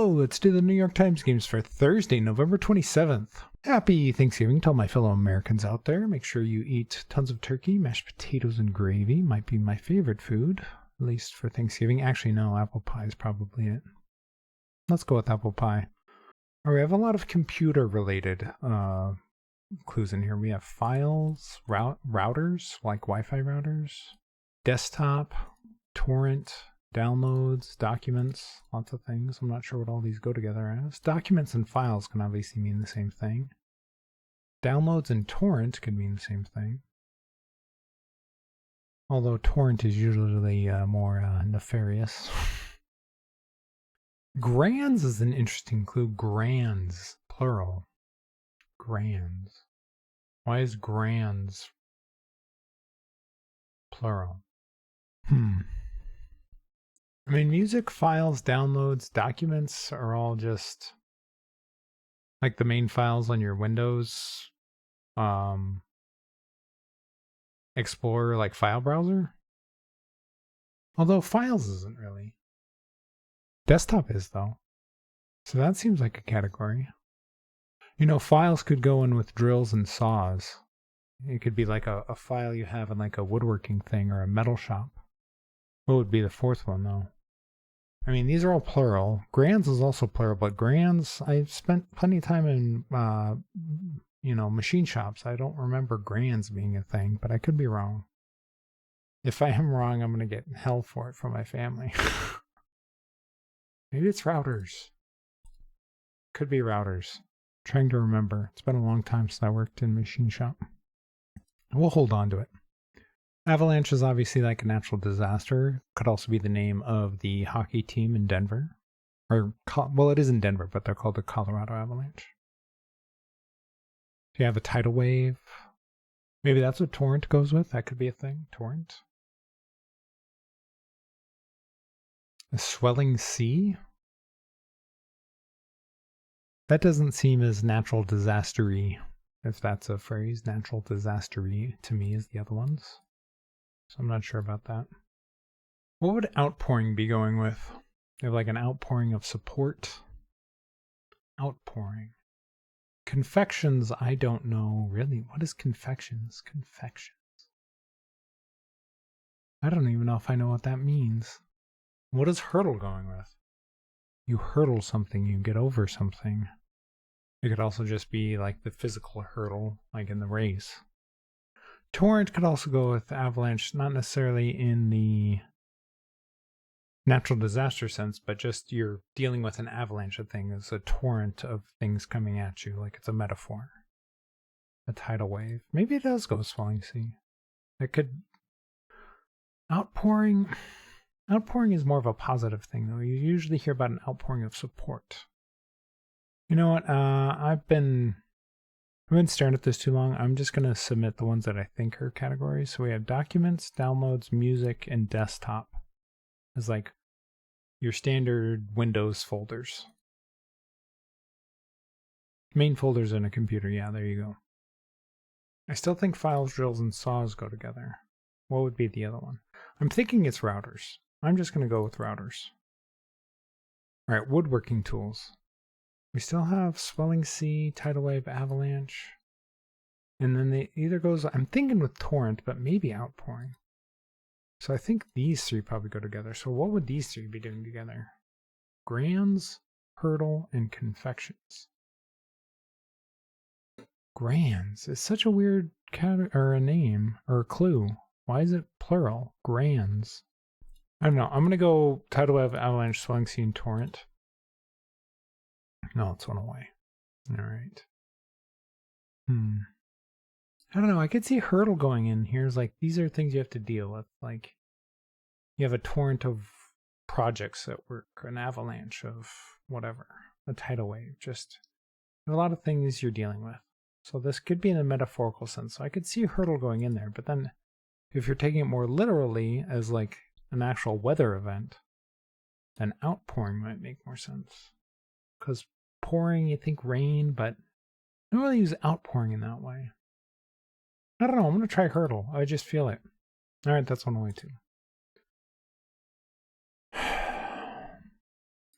Let's do the New York Times games for Thursday, November 27th. Happy Thanksgiving to all my fellow Americans out there. Make sure you eat tons of turkey, mashed potatoes, and gravy. Might be my favorite food, at least for Thanksgiving. Actually, no, apple pie is probably it. Let's go with apple pie. All right, we have a lot of computer-related clues in here. We have files, routers, like Wi-Fi routers, desktop, torrent, downloads, documents, lots of things. I'm not sure what all these go together as. Documents and files can obviously mean the same thing. Downloads and torrent could mean the same thing. Although torrent is usually more nefarious. Grands is an interesting clue. Grands, plural. Grands. Why is grands plural? I mean, music, files, downloads, documents are all just like the main files on your Windows Explorer, like file browser. Although files isn't really. Desktop is, though. So that seems like a category. You know, files could go in with drills and saws. It could be like a file you have in like a woodworking thing or a metal shop. What would be the fourth one, though? I mean, these are all plural. Grands is also plural, but grands, I've spent plenty of time in, machine shops. I don't remember grands being a thing, but I could be wrong. If I am wrong, I'm going to get hell for it from my family. Maybe it's routers. Could be routers. Trying to remember. It's been a long time since I worked in a machine shop. We'll hold on to it. Avalanche is obviously like a natural disaster. Could also be the name of the hockey team in Denver. Well, it is in Denver, but they're called the Colorado Avalanche. So you have a tidal wave. Maybe that's what torrent goes with. That could be a thing. Torrent. A swelling sea? That doesn't seem as natural disaster-y, if that's a phrase. Natural disaster-y to me is the other ones. So I'm not sure about that. What would outpouring be going with? They have like an outpouring of support. Outpouring. Confections, I don't know really. What is confections? Confections. I don't even know if I know what that means. What is hurdle going with? You hurdle something, you get over something. It could also just be like the physical hurdle, like in the race. Torrent could also go with avalanche, not necessarily in the natural disaster sense, but just you're dealing with an avalanche of things. It's a torrent of things coming at you, like it's a metaphor. A tidal wave. Maybe it does go swelling sea. It could... Outpouring is more of a positive thing, though. You usually hear about an outpouring of support. You know what? I've been staring at this too long. I'm just going to submit the ones that I think are categories. So we have documents, downloads, music, and desktop as like your standard Windows folders. Main folders in a computer. Yeah, there you go. I still think files, drills, and saws go together. What would be the other one? I'm thinking it's routers. I'm just going to go with routers. All right, woodworking tools. We still have swelling sea, tidal wave, avalanche. And then they either goes, I'm thinking with torrent, but maybe outpouring. So I think these three probably go together. So what would these three be doing together? Grands, hurdle, and confections. Grands is such a weird a name or a clue. Why is it plural? Grands. I don't know. I'm going to go tidal wave, avalanche, swelling sea, and torrent. No, it's one away. All right. I don't know. I could see hurdle going in here. It's like, these are things you have to deal with. Like, you have a torrent of projects at work, an avalanche of whatever, a tidal wave. Just a lot of things you're dealing with. So this could be in a metaphorical sense. So I could see a hurdle going in there. But then if you're taking it more literally as like an actual weather event, then outpouring might make more sense. Because pouring, you think rain, but I don't really use outpouring in that way. I don't know. I'm going to try hurdle. I just feel it. All right, that's one away too.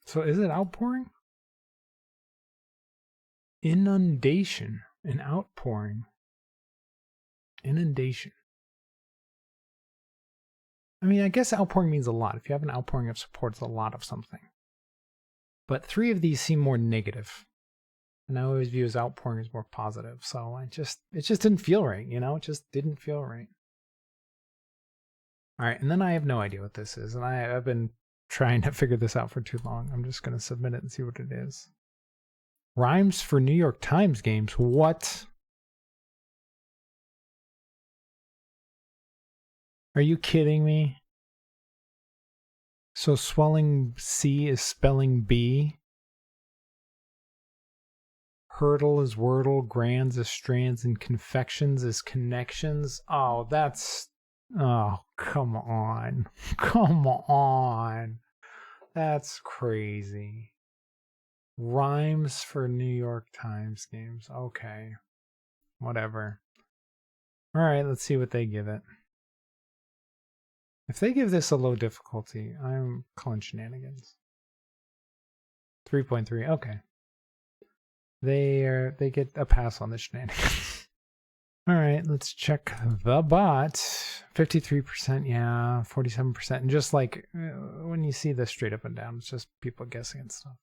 So is it outpouring? Inundation. An outpouring. Inundation. I mean, I guess outpouring means a lot. If you have an outpouring of support, it's a lot of something. But 3 of these seem more negative. And I always view as outpouring as more positive. So it just didn't feel right, you know? It just didn't feel right. All right, and then I have no idea what this is. And I've been trying to figure this out for too long. I'm just going to submit it and see what it is. Rhymes for New York Times games. What? Are you kidding me? So swelling C is spelling B. Hurdle is wordle. Grands is strands. And confections is connections. Oh, that's... Oh, come on. Come on. That's crazy. Rhymes for New York Times games. Okay. Whatever. All right, let's see what they give it. If they give this a low difficulty, I'm calling shenanigans. 3.3. Okay. They get a pass on the shenanigans. All right, let's check the bot. 53%, yeah, 47%. And just like when you see this straight up and down, it's just people guessing and stuff.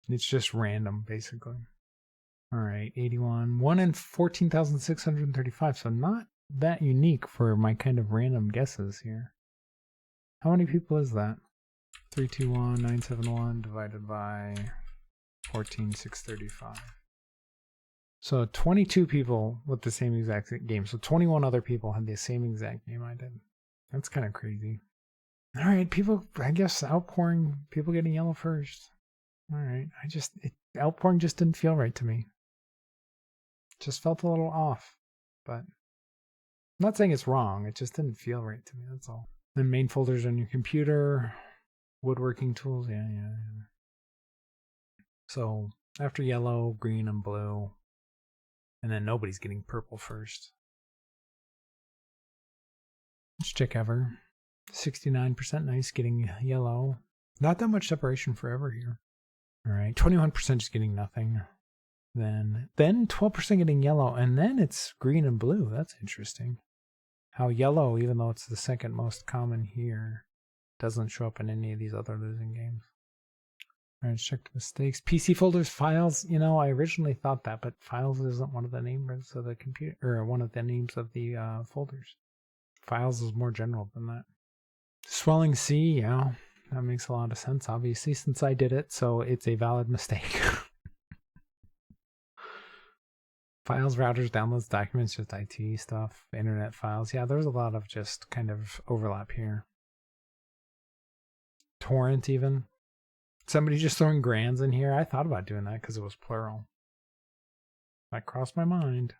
It's just random, basically. All right, 81. 1 in 14,635, so not that unique for my kind of random guesses here. How many people is that? 321,971 divided by 14,635. So 22 people with the same exact game. So 21 other people had the same exact game I did. That's kind of crazy. All right, people, I guess outpouring, people getting yellow first. All right, outpouring just didn't feel right to me. Just felt a little off, but I'm not saying it's wrong. It just didn't feel right to me, that's all. Then main folders on your computer, woodworking tools, yeah. So after yellow, green, and blue, and then nobody's getting purple first. Let's check ever. 69% nice, getting yellow. Not that much separation forever here. All right, 21% just getting nothing. Then 12% getting yellow, and then it's green and blue. That's interesting. How yellow, even though it's the second most common here, doesn't show up in any of these other losing games. All right, let's check the mistakes. PC folders, files. You know, I originally thought that, but files isn't one of the names of the computer, or one of the names of the folders. Files is more general than that. Swelling C, yeah, that makes a lot of sense, obviously, since I did it, so it's a valid mistake. Files, routers, downloads, documents, just IT stuff, internet files. Yeah, there's a lot of just kind of overlap here. Torrent even. Somebody just throwing grands in here. I thought about doing that because it was plural. That crossed my mind.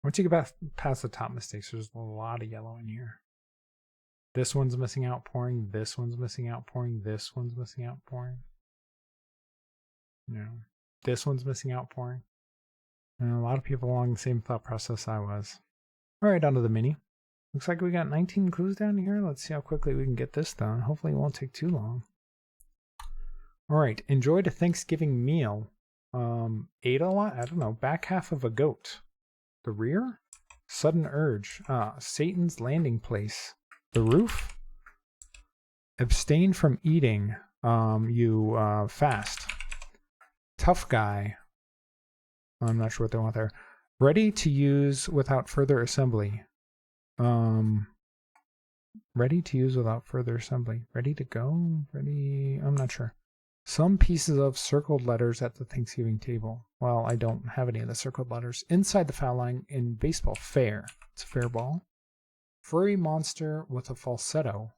Once you get past the top mistakes, there's a lot of yellow in here. This one's missing outpouring. This one's missing outpouring. This one's missing outpouring. No. This one's missing outpouring. And a lot of people along the same thought process I was. All right, on to the mini. Looks like we got 19 clues down here. Let's see how quickly we can get this done. Hopefully it won't take too long. All right, enjoyed a Thanksgiving meal. Ate a lot? I don't know. Back half of a goat. The rear? Sudden urge. Satan's landing place. The roof? Abstain from eating. You fast. Tough guy. I'm not sure what they want there. Ready to use without further assembly. Ready to use without further assembly. Ready to go? Ready? I'm not sure. Some pieces of circled letters at the Thanksgiving table. Well, I don't have any of the circled letters. Inside the foul line in baseball. Fair. It's a fair ball. Furry monster with a falsetto.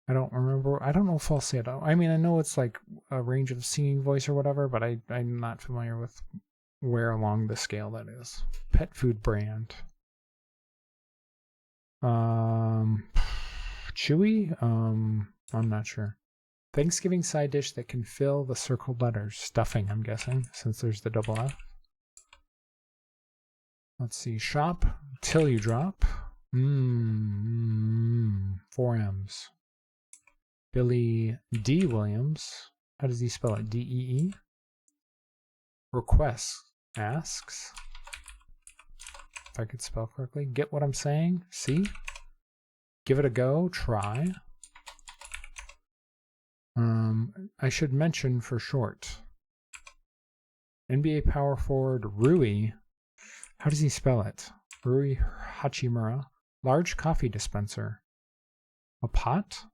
I don't remember. I don't know falsetto. I mean, I know it's like a range of singing voice or whatever, but I'm not familiar with where along the scale that is. Pet food brand. Chewy? I'm not sure. Thanksgiving side dish that can fill the circled letters. Stuffing, I'm guessing, since there's the double F. Let's see. Shop till you drop. 4 M's. Billy D. Williams. How does he spell it? D-E-E? Requests. Asks. If I could spell correctly. Get what I'm saying? See? Give it a go. Try. I should mention for short. NBA power forward Rui. How does he spell it? Rui Hachimura. Large coffee dispenser. A pot?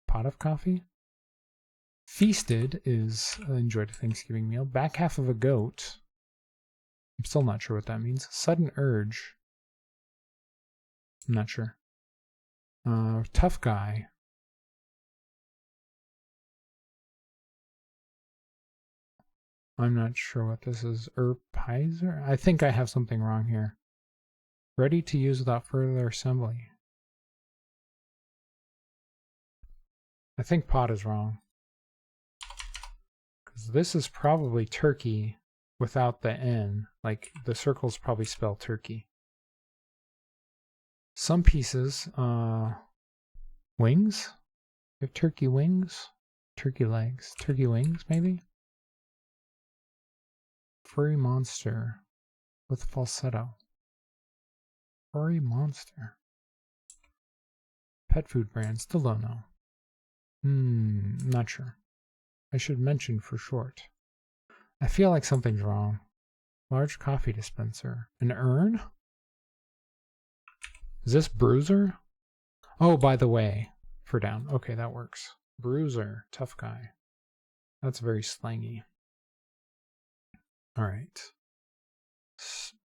Pot of coffee? Feasted is enjoyed a Thanksgiving meal. Back half of a goat. I'm still not sure what that means. Sudden urge. I'm not sure. Tough guy. I'm not sure what this is. Erpizer? I think I have something wrong here. Ready to use without further assembly. I think pot is wrong. Because this is probably turkey without the N. Like, the circles probably spell turkey. Some pieces, wings? You have turkey wings? Turkey legs. Turkey wings, maybe? Furry monster with falsetto. Furry monster. Pet food brand, still don't know. Not sure. I should mention for short. I feel like something's wrong. Large coffee dispenser. An urn? Is this bruiser? Oh, by the way, for down. Okay, that works. Bruiser, tough guy. That's very slangy. All right.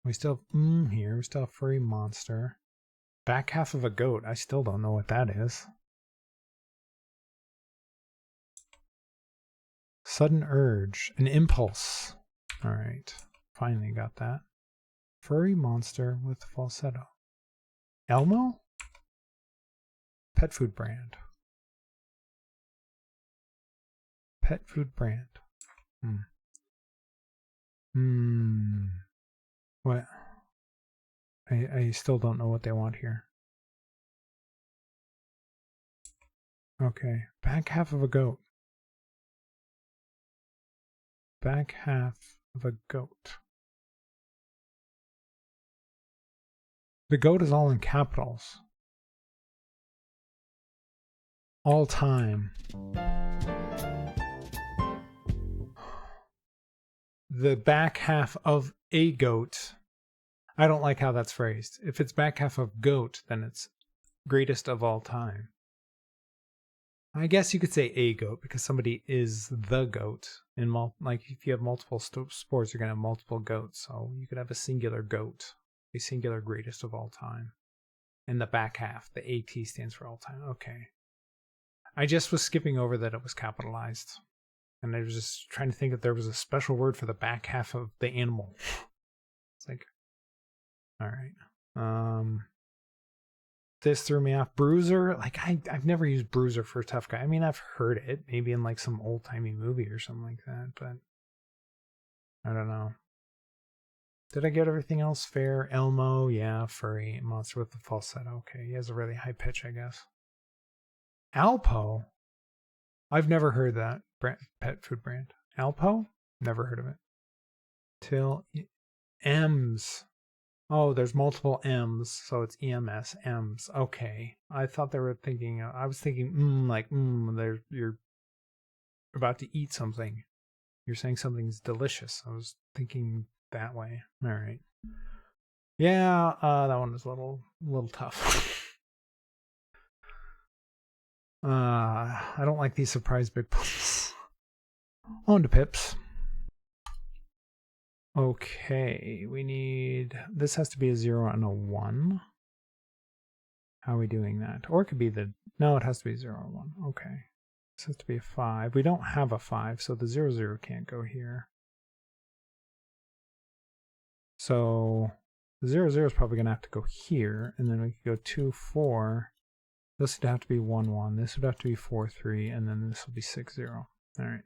We still have here. We still have furry monster. Back half of a goat. I still don't know what that is. Sudden urge. An impulse. All right. Finally got that. Furry monster with falsetto. Elmo? Pet food brand. Pet food brand. What? I still don't know what they want here. Okay. Back half of a goat. Back half of a goat. The goat is all in capitals. All time. The back half of a goat. I don't like how that's phrased. If it's back half of goat, then it's greatest of all time. I guess you could say a goat because somebody is the goat. Like if you have multiple sports, you're going to have multiple goats. So you could have a singular goat, a singular greatest of all time. And the back half, the AT stands for all time. Okay. I just was skipping over that it was capitalized. And I was just trying to think if there was a special word for the back half of the animal. It's like, all right. This threw me off. Bruiser, like I've never used bruiser for a tough guy. I mean, I've heard it maybe in like some old timey movie or something like that, but I don't know. Did I get everything else fair? Elmo, yeah, furry monster with the falsetto. Okay, he has a really high pitch, I guess. Alpo, I've never heard that pet food brand. Alpo, never heard of it. Till M's. Oh, there's multiple M's, so it's EMS, M's. Okay. I thought they were thinking, I was thinking, you're about to eat something. You're saying something's delicious. I was thinking that way. All right. Yeah, that one was a little tough. I don't like these surprise big puns. On to pips. Okay, we need, this has to be a 0 and a 1. How are we doing that? Or it could be no, it has to be 0 or 1. Okay. This has to be a 5. We don't have a 5, so the 0, 0 can't go here. So the 0, 0 is probably going to have to go here, and then we could go 2, 4. This would have to be 1, 1. This would have to be 4, 3, and then this will be 6, 0. All right.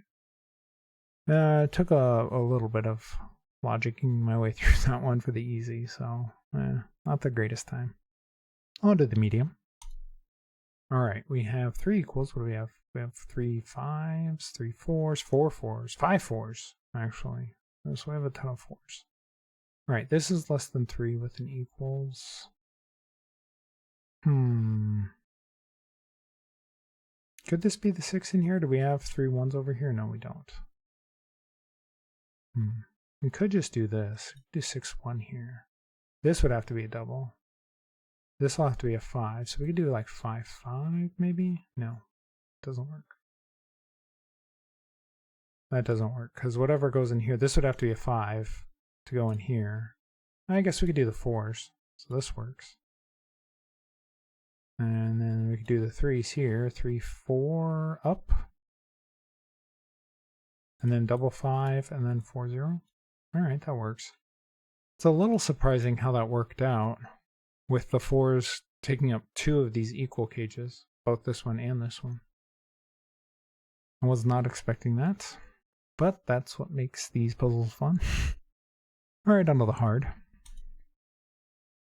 It took a little bit of logicking my way through that one for the easy, so not the greatest time. On to the medium. All right, we have 3 equals. What do we have? We have 3 5s, 3 4s, 4 4s, 5 4s, actually. So we have a ton of 4s. All right, this is less than 3 with an equals. Could this be the 6 in here? Do we have 3 1s over here? No, we don't. We could just do this. Do 6 1 here. This would have to be a double. This will have to be a 5. So we could do like 5 5 maybe? No, doesn't work. That doesn't work because whatever goes in here, this would have to be a 5 to go in here. I guess we could do the 4s. So this works. And then we could do the 3s here. 3 4 up. And then double 5 and then 4 0. All right, that works. It's a little surprising how that worked out with the 4s taking up 2 of these equal cages, both this one and this one. I was not expecting that, but that's what makes these puzzles fun. All right, on to the hard.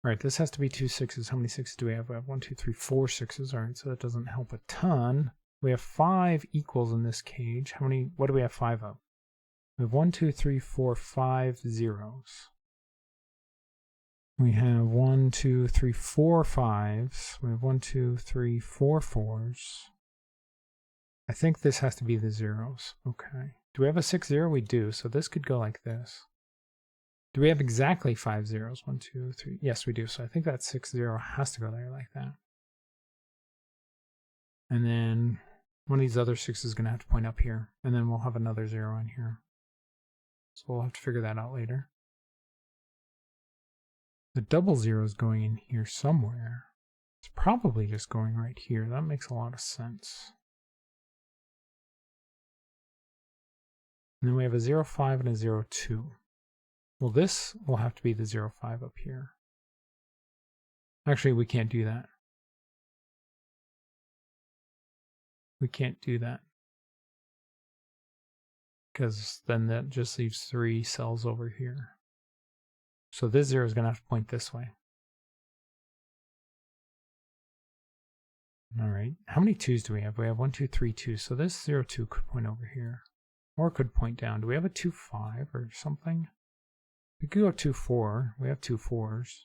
All right, this has to be 2 6s. How many 6s do we have? We have 1, 2, 3, 4 6s. All right, so that doesn't help a ton. We have 5 equals in this cage. How many? What do we have 5 of? We have 1, 2, 3, 4, 5 zeros. We have 1, 2, 3, 4 5s. We have 1, 2, 3, 4 4s. I think this has to be the zeros. Okay. Do we have a 6 0? We do. So this could go like this. Do we have exactly 5 zeros? 1, 2, 3. Yes, we do. So I think that 6 0 has to go there like that. And then one of these other 6s is going to have to point up here. And then we'll have another 0 in here. So we'll have to figure that out later. The double 0 is going in here somewhere. It's probably just going right here. That makes a lot of sense. And then we have a 0 5 and a 0 2. Well, this will have to be the 0 5 up here. Actually, we can't do that. We can't do that. Because then that just leaves 3 cells over here. So this 0 is going to have to point this way. All right. How many 2s do we have? We have 1, 2, 3 2s. So this 0 2 could point over here. Or could point down. Do we have a 2 5 or something? We could go 2 4. We have 2 4s.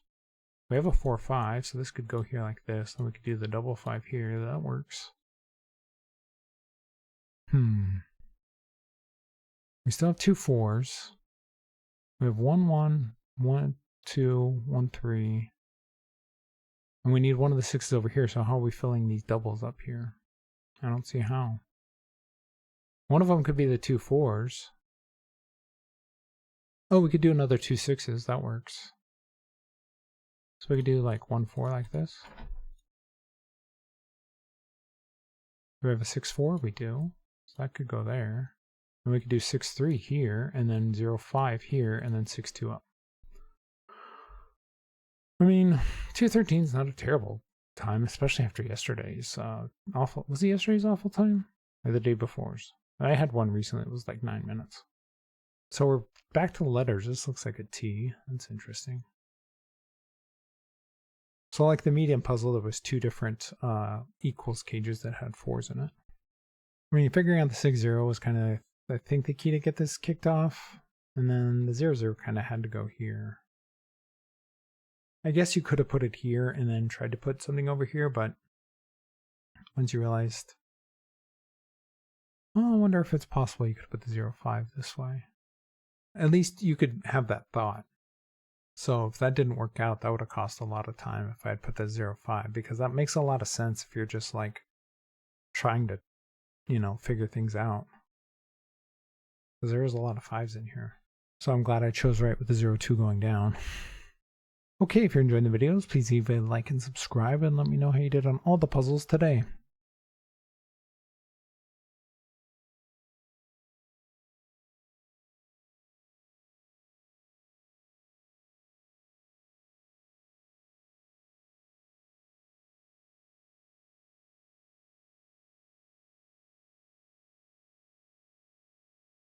We have a 4 5. So this could go here like this. Then we could do the double 5 here. That works. We still have 2 4s. We have 1 1, 1 2, 1 3. And we need one of the 6s over here. So how are we filling these doubles up here? I don't see how. One of them could be the 2 4s. Oh, we could do another 2 6s. That works. So we could do like 1 4 like this. Do we have a 6 4? We do. So that could go there. And we could do 6 3 here, and then 0 5 here, and then 6 2 up. I mean, 213 is not a terrible time, especially after yesterday's awful. Was it yesterday's awful time? Or the day before's? I had one recently. It was like 9 minutes. So we're back to the letters. This looks like a T. That's interesting. So like the medium puzzle, there was 2 different equals cages that had 4s in it. I mean, figuring out the 6 0 was kind of, I think, the key to get this kicked off. And then the 0 0 kind of had to go here. I guess you could have put it here and then tried to put something over here, but once you realized, oh, I wonder if it's possible you could put the 0 5 this way. At least you could have that thought. So if that didn't work out, that would have cost a lot of time if I had put that 0 5, because that makes a lot of sense if you're just like trying to, you know, figure things out. Because there is a lot of 5s in here. So I'm glad I chose right with the 0 2 going down. Okay, if you're enjoying the videos, please leave a like and subscribe and let me know how you did on all the puzzles today.